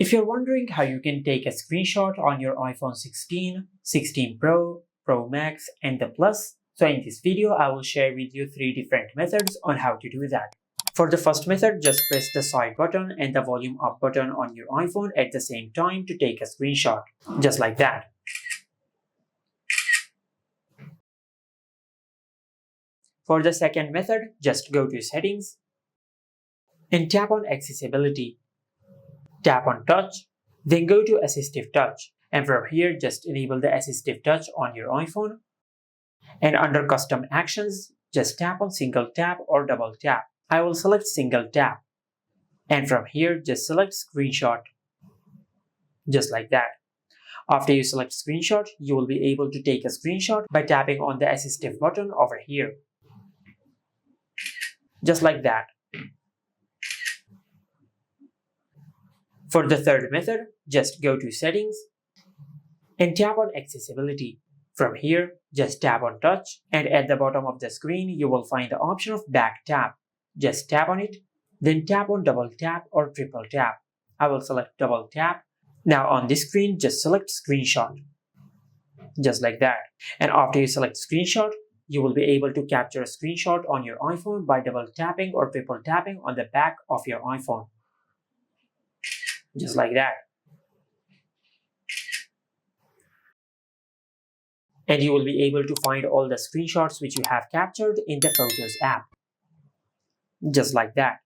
If you're wondering how you can take a screenshot on your iPhone 16, 16 Pro, Pro Max, and the Plus, so in this video I will share with you 3 different methods on how to do that. For the first method, just press the side button and the volume up button on your iPhone at the same time to take a screenshot, just like that. For the second method, just go to Settings and tap on Accessibility. Tap on Touch, then go to Assistive Touch, and from here just enable the Assistive Touch on your iPhone. And under Custom Actions, just tap on Single Tap or Double Tap. I will select Single Tap, and from here just select Screenshot, just like that. After you select Screenshot, you will be able to take a screenshot by tapping on the Assistive button over here, just like that. For the third method, just go to Settings and tap on Accessibility. From here, just tap on Touch, and at the bottom of the screen, you will find the option of Back Tap. Just tap on it, then tap on Double Tap or Triple Tap. I will select Double Tap. Now on this screen, just select Screenshot, just like that. And after you select Screenshot, you will be able to capture a screenshot on your iPhone by double tapping or triple tapping on the back of your iPhone, just like that. And you will be able to find all the screenshots which you have captured in the Photos app, just like that.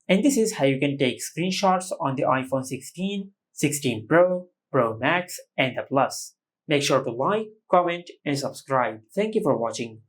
And this is how you can take screenshots on the iPhone 16, 16 Pro, Pro Max, and the Plus. Make sure to like, comment, and subscribe. Thank you for watching.